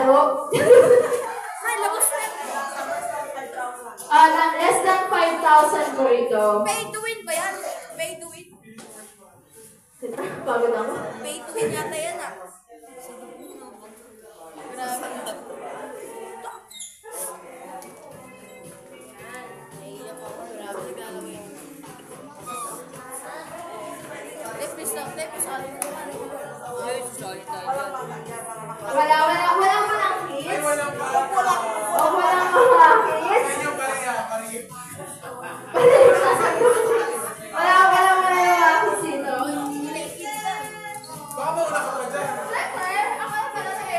laro. Ay, labos na. Less than 5,000 po ito. Pay to win ba yan? Pay to win? Pagod ako. Pay to win yata yan ah. Grabe. Naiiyak ako. Grabe naglalaro yan. Please lang, please. Sorry mo. Sorry tayo. Walang kids? Ay, walang ba? Walang mga kids? Ano ba yan? Parang- Wala yung mga kids dito. Baka mauna ka pa dyan.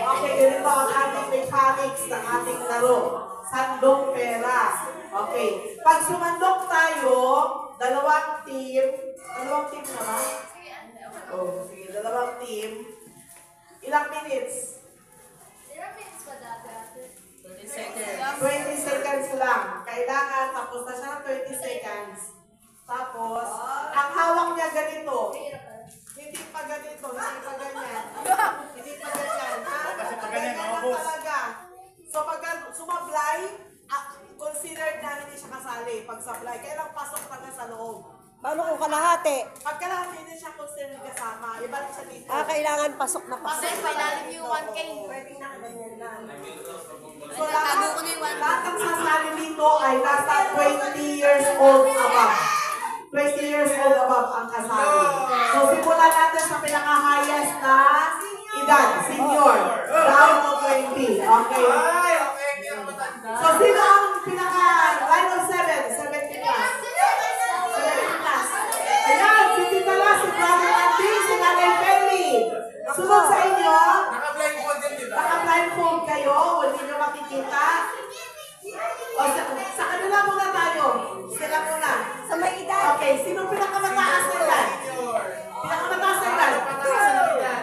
Okay, ganito ang ating mechanics ng ating laro. Sandong pera. Okay. Pag sumandok tayo, dalawang team na ba? Oh, sige, dalawang team. Ilang minutes? 20 seconds lang. Kailangan, tapos na siya ng 20 seconds. Tapos, ang hawak niya ganito. Hindi pa ganito, hindi pa ganyan. Hindi pa ganyan. Kasi pag ganyan, Ganyan lang talaga. So, pagka sumablay, considered na hindi siya kasali. Pag sablay, kailang pasok talaga sa loob. Paano kung kalahati? Pag kalahati din siya considered kasama, ibalik siya dito. Kailangan pasok na pasok. Kasi pailalim yung 1K. Pwedeng na ganyan lang. So, Tago ko na yung 1K. lahat ng sasali dito ay nasa 20 years old above. 20 years old above ang kasali. So, simulan natin sa pinaka-highest na edad, senior. Down to 20. Okay. Ay, okay. Hindi ako matanda. So, sino ang pinaka-line of 7? 70 plus. 70 plus. Ayan, si Tita La, si Brother Andy, si Nanay Feli. Sunod sa inyo, Naka-blindfold yan, di ba? naka-blindfold kayo, hindi nyo makikita. O, sa kanila muna tayo. Sila muna. Sa may edad. Okay, sino pinakamataas na edad? Senior. Pinakamataas na edad? Pataas na yan.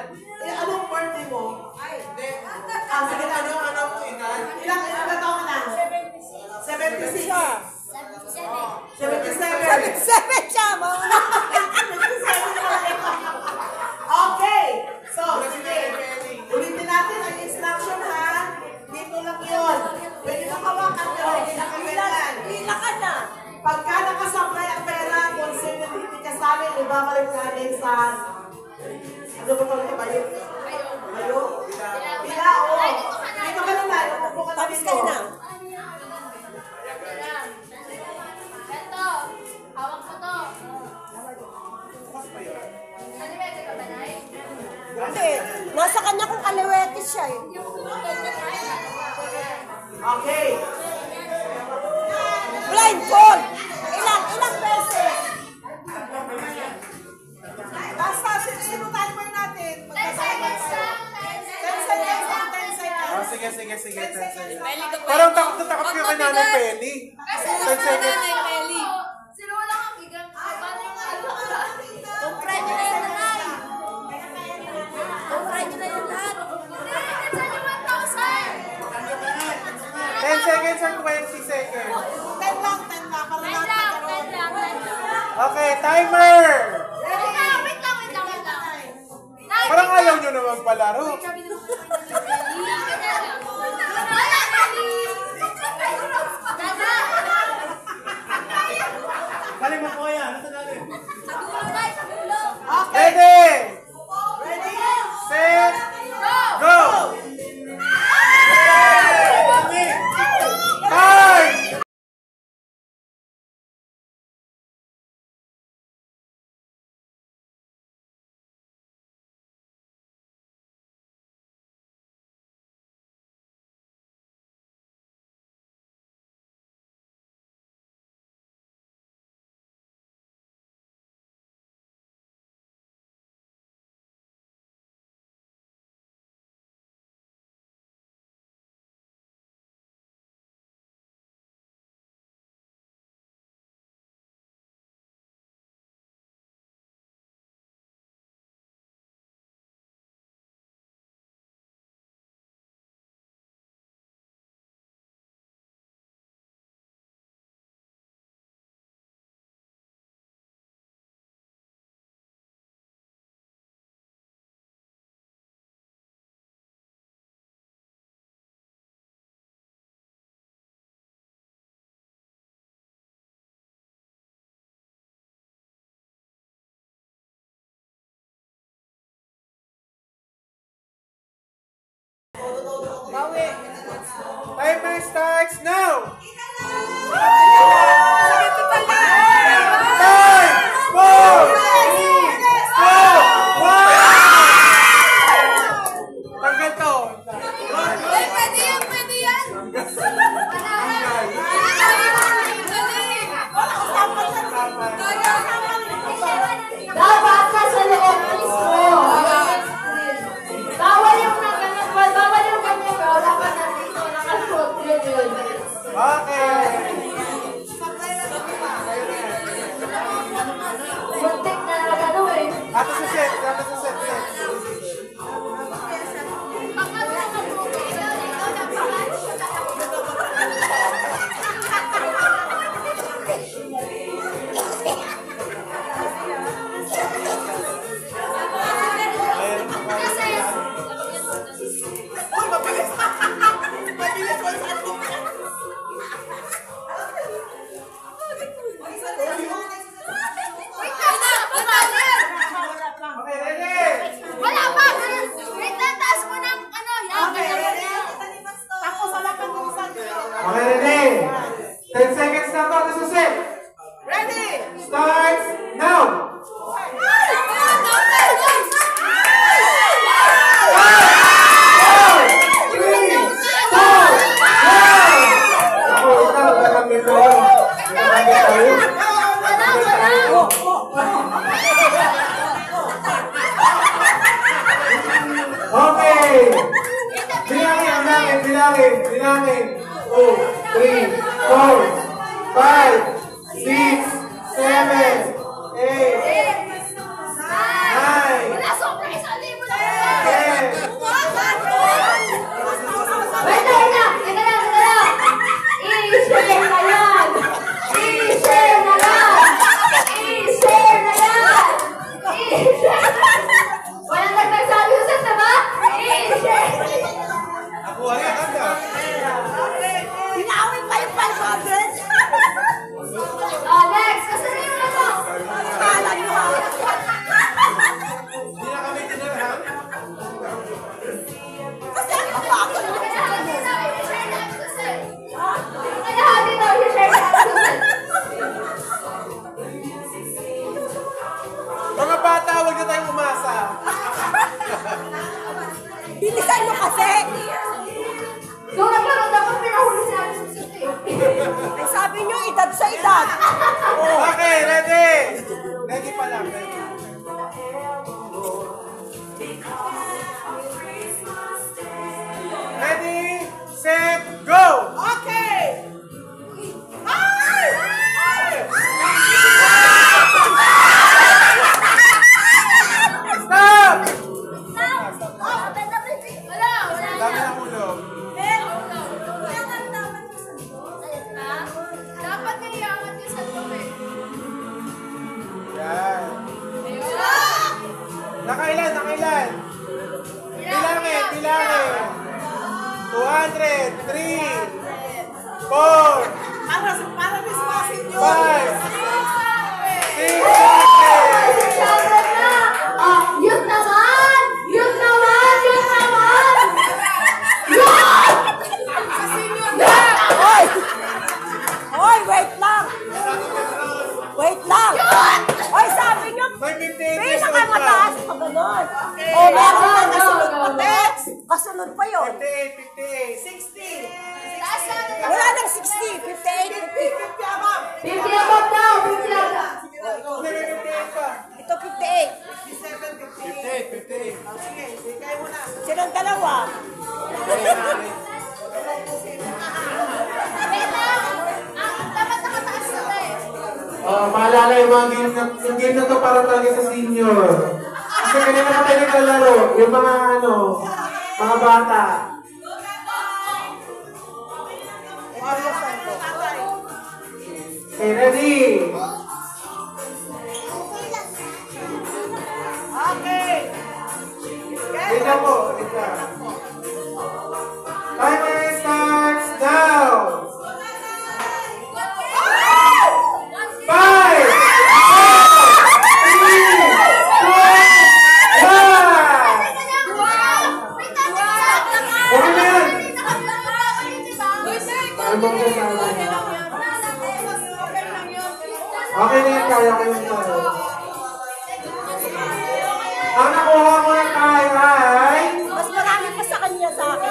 Anong birthday mo? Hindi. Sige, Ano ang edad? ilang taon ka na? 76. 77. 77 siya, mauna. Okay. So, sige. Ulitin natin ang instruction ha. Dito lang yun. Pwede na hawakan pero hindi na kaganyan. Pila ka na. Pagka nakasablay ang pera, consider hindi kasali, ibabalik natin sa... Ano ba talaga ba yun? Bayo? Bila, oo. Dito ka na na. Upo ka na Tapos dito. ka na. Ito. Hawak mo to. Kaliwete ka ba, Nay? Hindi. Nasa kanya kung kaliwete siya eh. Okay. Blindfold! Ilang beses? Basta, sino timer natin? 10 seconds lang. 10 seconds lang, 10 seconds. Oh, sige. 10 seconds. Peli ka pa. Parang takot na takot kayo kay Nanay Penny. Kasi 10 mas seconds. Nanay Peli. Sino wala kang bigang? Paano yung Kumpray nyo na yun, Nanay. Kumpray nyo na yun lahat. Hindi, nandiyan yung 1,000. 10 seconds or 20 seconds? 10 lang, 10 lang. Para Wait lahat lang, magkaroon. wait lang, wait lang. Okay, timer! Wait lang, wait lang, wait lang, wait lang. Nay, Parang ayaw nyo na magpalaro. sabi naman ko Wala, Peli. Dada. Dali mo po yan. Nasa natin? Sa dulo, Nay, sa dulo. Okay. Ready! Ready? Set! Go! Go! set. Dapat sa set. Uy, mabilis! Mabilis! Okay, ready? Wala pa! Wait lang, taas mo ng ano, yan. Tapos wala kang lusan. Okay, ready? 10 seconds na to. This is it. Ready! Starts now. Ako, ikaw, gagamit ko. Gagamit tayo. Gagamit tayo. Okay. Bilangin. 2, 3, 4, 5, 6, 7, 8, 9, Wala, sobra, isang libo na. 10. Wait lang. I-share na yan. I-share na yan. Walang nagsasabi sa set, diba? I-share. Ako, ayan, anda. Pinawin pa yung 500. Next. Kasarin mo na to. Kala nyo ha. Hindi na kami tinirhan. Kasi ako ako yung Kalahati daw, i-share na sa set. Mga bata, huwag na tayong umasa. bilisan mo kasi. Doon nagkaroon dapat pinahuli si Alice sa set eh. Ay sabi nyo, edad sa edad. Okay, ready? Ready pa lang. Ready. Ready, set, go! Okay! Stop! Wala. Dami ng ulog. Dapat naiangat yung sa tuwi. Yan. Nakailan? Bilangin. 200, 3, 4, Para dismasin nyo. 5, 6, 7. Shoutout na! Yun naman! Yun! Hoy! Hoy, wait lang. Hoy, sabi nyo, May 58 years old pa. pinakamataas pa ganun. Okay. O, meron Go, pa go, kasunod go, pa, go. Tex. Kasunod pa yun. 58. 60. Taas na. Wala nang 60, 58, 50 above. 50 above daw! 50 above! Hindi, may 58 pa. Ito 58. 58. Sige, bigay mo na. Silang dalawa. Wait lang. Dapat nakataas na tayo. Maalala yung mga game na to para talaga sa senior. Kasi kanina pa tayo naglalaro, yung mga mga bata. Okay, ready? Okay. Wait lang po, wait lang. Timer starts now! 5, 4, 3, 2, 1! Okay na yan! Timer ko sa Okay na yan, kaya ko yung tayo. Ang nakuha mo na tayo ay Mas marami pa sa kanya sa akin.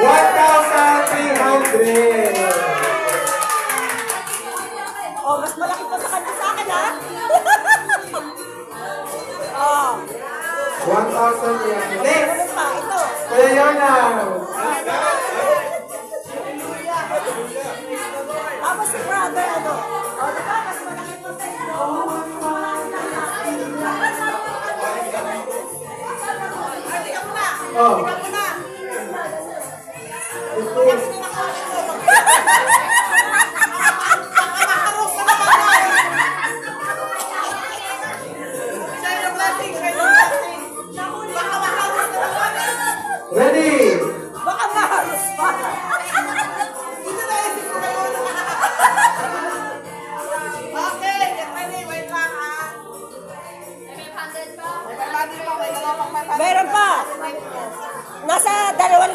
1,300. Oh, mas malaki pa sa kanya sa akin, ha? Oh, 1,300. Next! ano pa? Ito. Kaya yun na. Tapos si brother, ano? Oh, diba? Mas malaki pa sa inyo.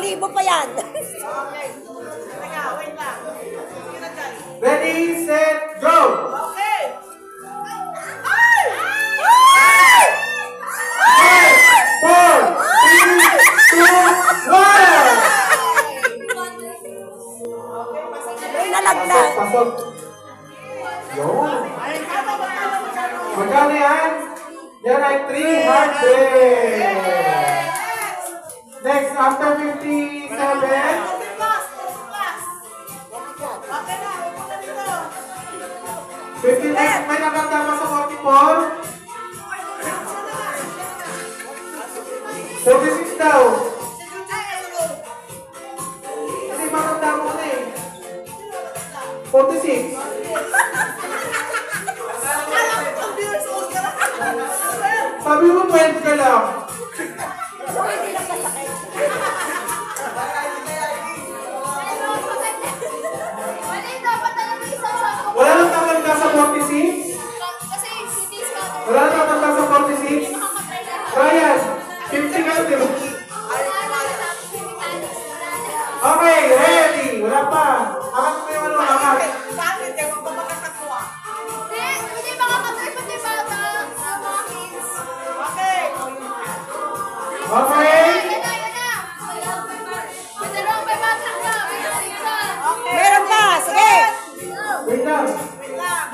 libo pa yan. Okay. Teka, wait lang. Sige na dyan. Ready, set, go! Okay. Five, four, three, two, one! May nalaglag. Pasok. Yun. Magkano yan? Yan ay 300. Next, after 57. Okay na, huwag mo na dito. 59, may nakatama sa 44. 46 daw. Kasi makatama ko na eh. 46. Sabi mo 12 ka lang. Wala nang tatanda sa 46? Wala nang tatanda sa 46? Ryan, 50 ka na, di ba? Okay, ready. Wala pa. Angat mo yung ano, angat. Bakit? Ewan ko makakatuwa. Okay. Okay. Meron pa, sige. Wait lang. Wait lang.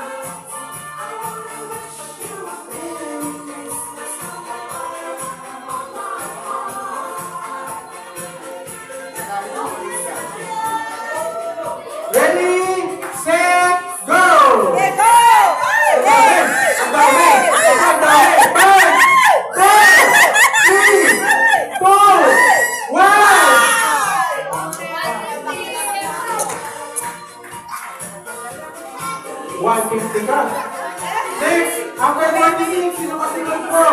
Ready, set, go! Okay, go! Ang dami! Ang dami! Ang dami! 5, 4, 3, 2, 1! 150 ka. Next, after 46, sino ka sinunod ko?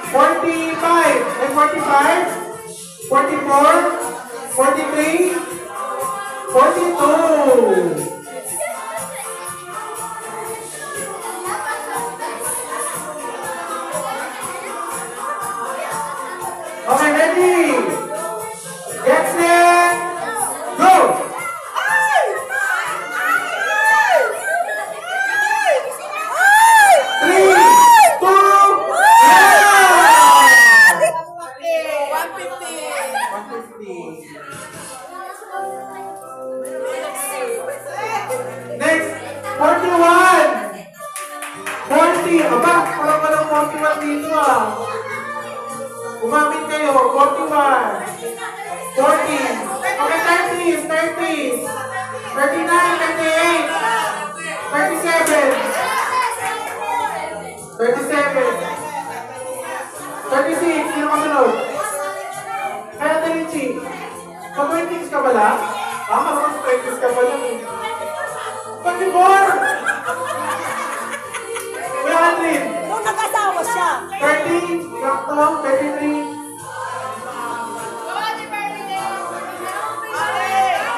45. May 45? 44? 43? 42. Okay, ready? Get set, go! 3, 2, 150. Next, 41. 40. Aba, parang walang 41 dito ah. Umamit kayo, 41. 40. Okay, 30s, 30s. 39, 38. 37. 37. 36, sino kasunod? Kaya Talichi. Mag-20s ka pala? Ah, mas-20s ka pala. 24! Kuya Andrin, Nung nag-asawa siya. 30, sakto, 33.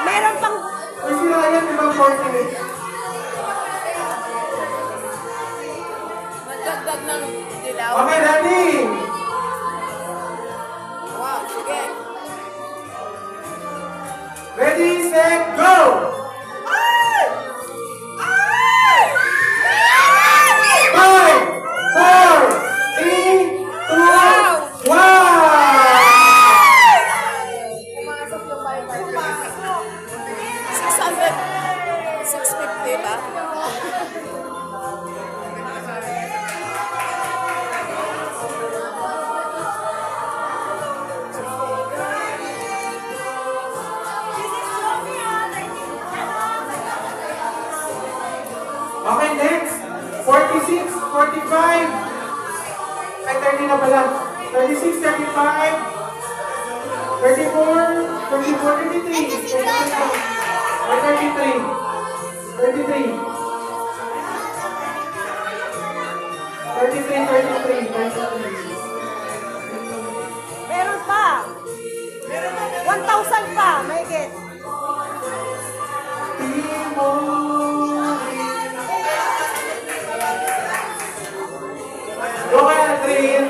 Meron pang... May sila yan, di ba 40? Magdagdag ng dilaw. Okay, ready? Wow, sige. Ready, set, go! 5, 4, 3, 2, 1! Pumasok yung Wi-Fi. 600. 650 ba? Okay, next. 46, 45. Ay, 30 na pala. 36, 35. 34, 34, 33. 33. Ay, 33. 33. 33. Meron pa. 1,000 pa. May get. Go kaya, Trin.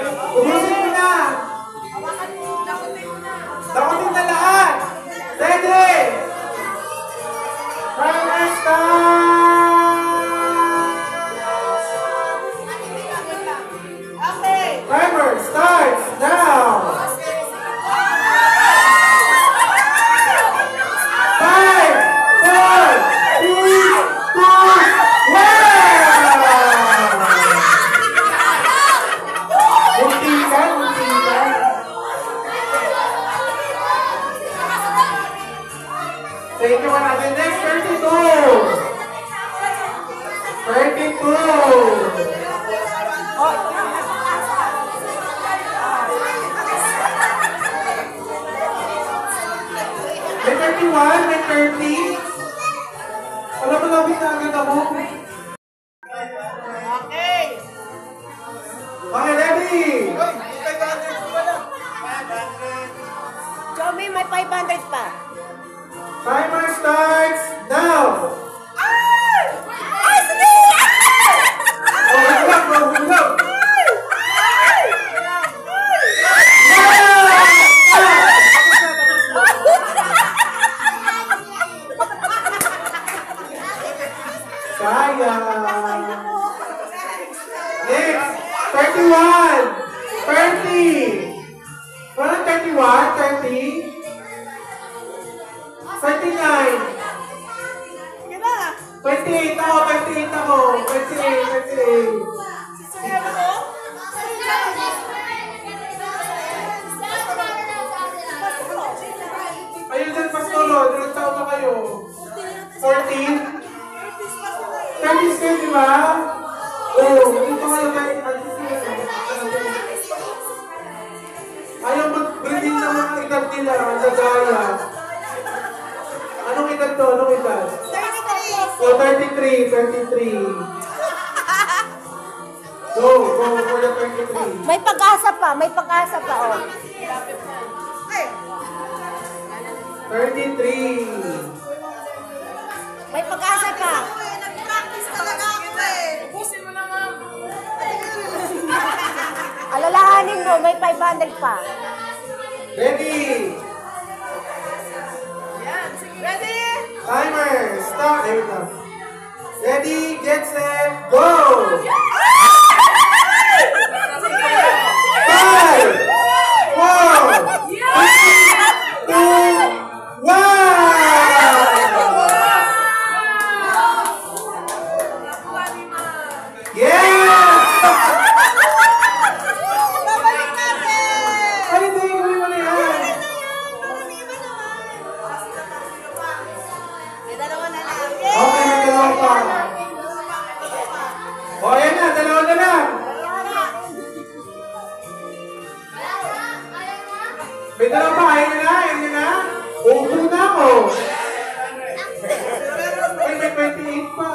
Thank you, natin. Next, 32. 32. May 31, may 30. Alam mo, labit na agad ako. Okay. Okay, ready? Jomi, may 500 pa. Timer starts now. Ay, sige! Oh, hulap, oh, hulap. Sayang. Next, 31, 30. Parang 31, 30. 39. Sige na. 28 ako, 28 ako. 28, 28. Sabi mo? Ayun dyan, Pastolo. Ilang taon na kayo? 14? 30s kayo, di ba? Oo, hindi pa kayo kayo. Ayaw mag-bring na mga edad nila, nagaya. Anong edad to? Anong edad? 33. Oh, 33, 33. Go for the 33. May pag-asa pa, may pag-asa pa, oh. 33. May pag-asa pa. Nag-practice talaga ako eh. Ubusin mo na, ma'am. Alalahanin mo, may 500 pa. Ready? Yan, sige. Ready? Timer, stop. Ay, wait lang. Ready, get set, go! 5, 4, 3, 2, 1! Yeah! Babalik natin! Ay, hindi, hindi mo na yan. May dalawa na lang. Okay, may dalawa pa. O, ayan na, dalawa na lang. May dalawa pa, ayan na, ayan na. Upo na ako. Ay, may 28 pa.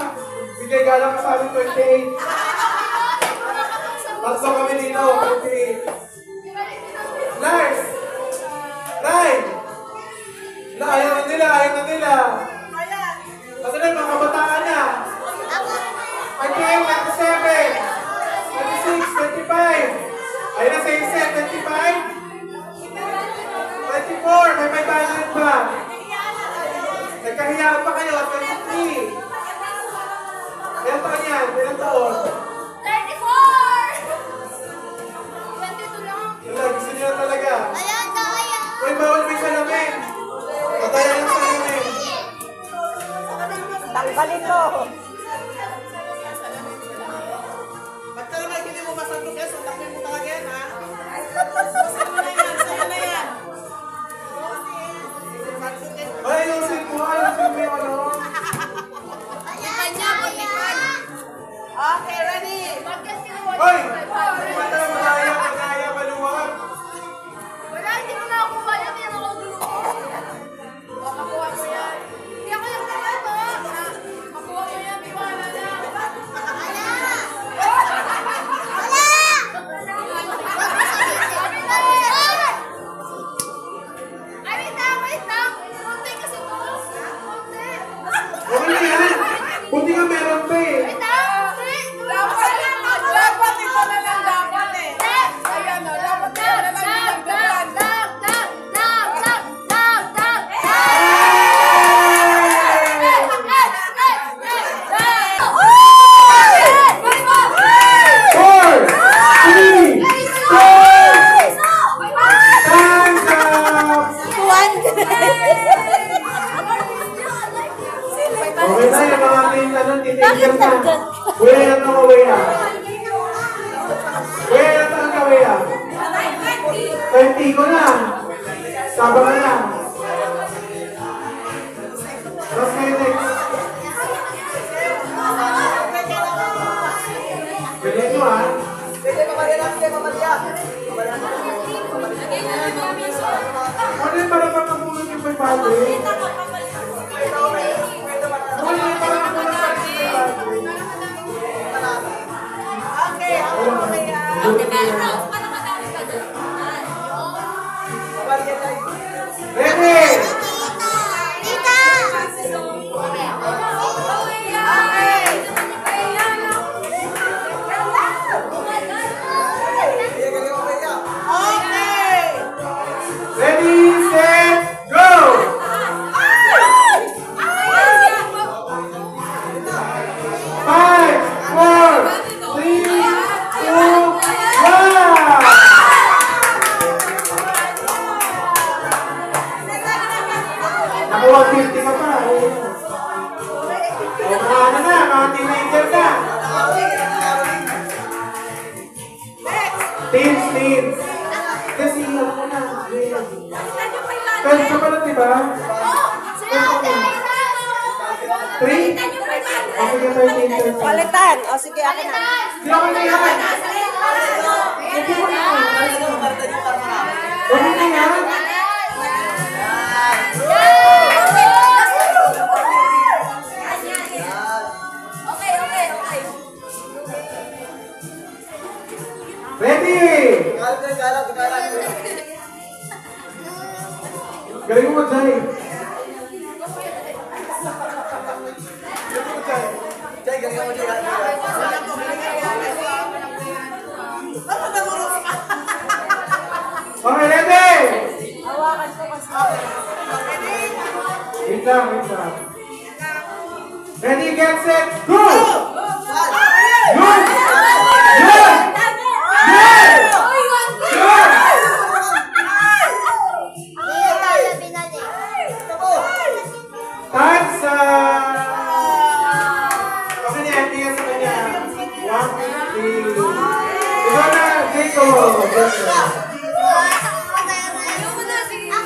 Bigay galang ka sa amin, 28. Tatlo kami dito, 28. Lars! Ryan! Ayaw na nila, ayaw na nila. Kasi na, mga kabataan na. 28, 27, 26, 25. Ayun na sa isa, 25. 24, may 500 pa. Nagkahiyaan pa kayo, 23. Ilang taon yan? Ilang taon? 22 lang. Wala, gusto nyo na talaga. Ayan, kaya. Uy, bawal may salamin. Pataya ng salamin. Tanggalin mo. Ba't ka naman hindi mo masagot yan? Sundakin mo talaga yan, ha? Sa'yo na yan, sa'yo na yan. Ay, ayusin mo yung ano. Kanya, mag-ipan. Okay, ready? Bakit kinuha Hoy! niyo? Magaya, maluwag. Wala, hindi mo nakakuha yan. Kaya nakakuha ko. Makakuha ko yan. Hindi ako nagtagal to. Makuha ko yan. May wala na. Wala! Ay, wait lang. Konti kasi to. Konti. Okay na yan. Buti nga meron pa eh. Wait lang. Dapat ito na lang dapat eh. Ayan o, dapat ito na lang yung nagdagan. Four, three, two, time's up! Okay na yung mga ating teenager na. Way na ito, way na. Way na ito, way na. 20 ko na. Saba ka na. Ano yung parang pagkamulan yung may padre? Ano yung parang pagkamulan yung may padre? Okay, ako kaya. Ready! Okay! Ready, set, go! Five, four, three, two, one! Naku, 150 ka pa. O, mga ano na, mga teenager na. Teens. Kasi hirap ko na. Pero ka pala, diba? Three? O, sige, 13. Palitan. O sige, akin na. Hindi ako naihan. Hindi mo na. Huwag mo na yan. Ready! Galing mo, Jai. Okay, ready! Hawakan ko kasi. Wait lang. Ready, get set, go! Yun! Time sa... Kasi niya, tingnan sa kanya. 150. Ikaw na, Jacob.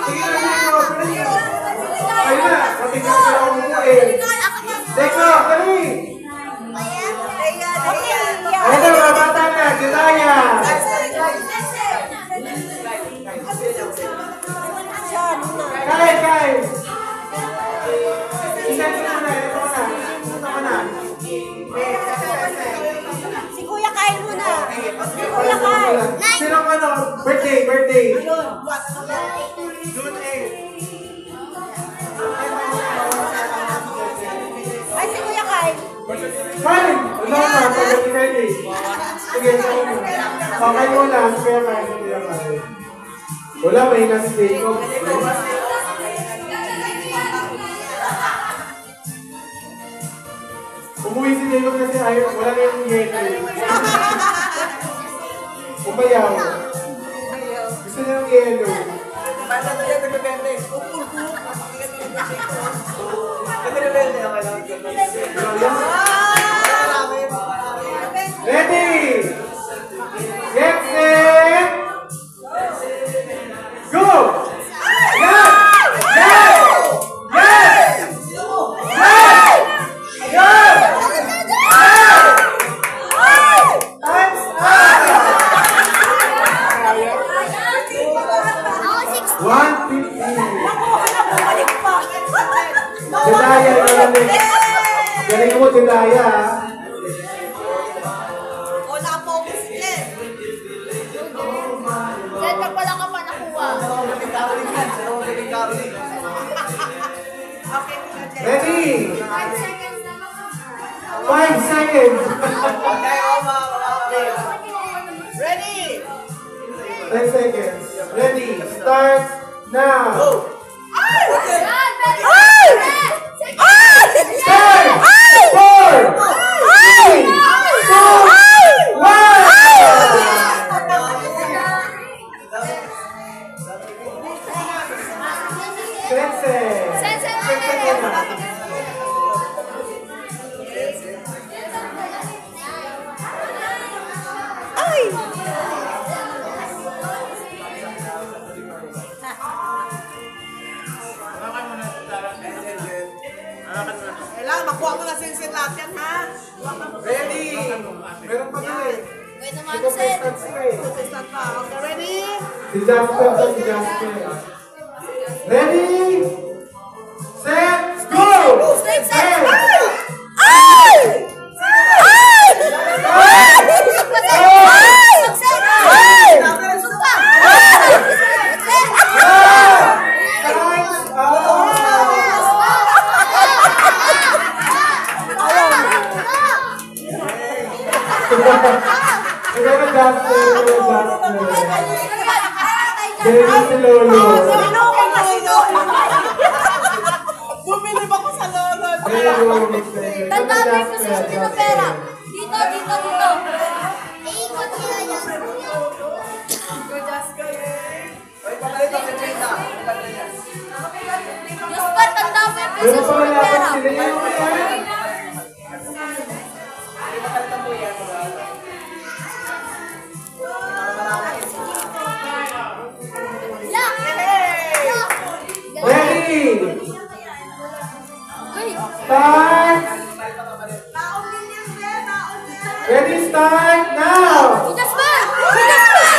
Sige na, Jacob. Ayun na, patingnan ka lang mo eh. Jacob, dali! Ayun na, mga bata na, Jedaya. Kay! Isan ko na, ito ka na. Si Kuya Kyle muna. Si Kuya Kyle. Sino ka no? Birthday. June 8. Ay, si Kuya Kyle. Fine! Wala na, pag ready. Sige, okay muna. Kuya Kyle. Wala, may nasa Jacob. Umuwi si Jacob kasi ayaw, wala na yung yelo. Umayaw. Gusto niya ng yelo. Ready! Get set! Go! Yes! Time's up! 150. Jedaya, galing mo, Jedaya. Ready? 5 seconds. Ready? 10 seconds. Ready? Start now. Five, 4, 3, 2, Kailangan makuha mo na sinsin lahat yan, ha? Ready? Meron pa din eh. Wait naman, Ikaw Sen. contestant ka eh. Contestant pa. Okay, ready? Si Jasper to, si Jasper. Ready? Set, go! Set, set. Set! Ay! Ay! Time's up! Ikaw na Jasper, ikaw na Jasper. Jenny si Lolo. Bumili ba ko sa lolo? Jenny Lolo. Ikaw na Tanda mo yung Jasper, position ng Jasper. pera. Dito, dito, dito. Iikot nila yan. Jasper, tanda mo yung Meron position pa ng wala pera. pa sila yung mga. Lock! Lock! Ready? Uy! Start! Ready, start now! Si Jasper! Si Jasper!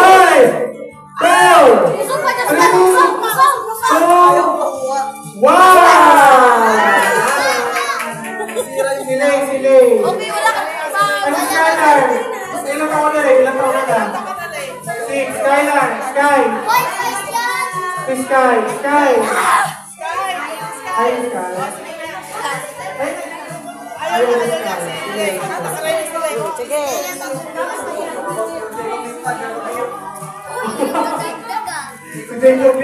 5, 4, Busog pa, Jasper! Busog! Busog! Busog! 2, 1! Siling, siling. Okay, wala ka pa. Ano Skylar? Ilan taon na rin? Ilan taon na na? 6, Skylar, Sky. Hoy, guys yan! Si Sky, Sky. Ay, Sky. Ay, Sky. Sige. Uy, nagdagdagan. Si Jacob B.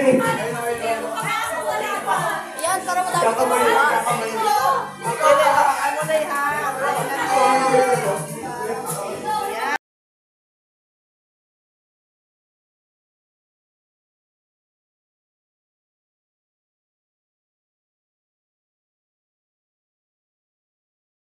Yan, para wala ka pa.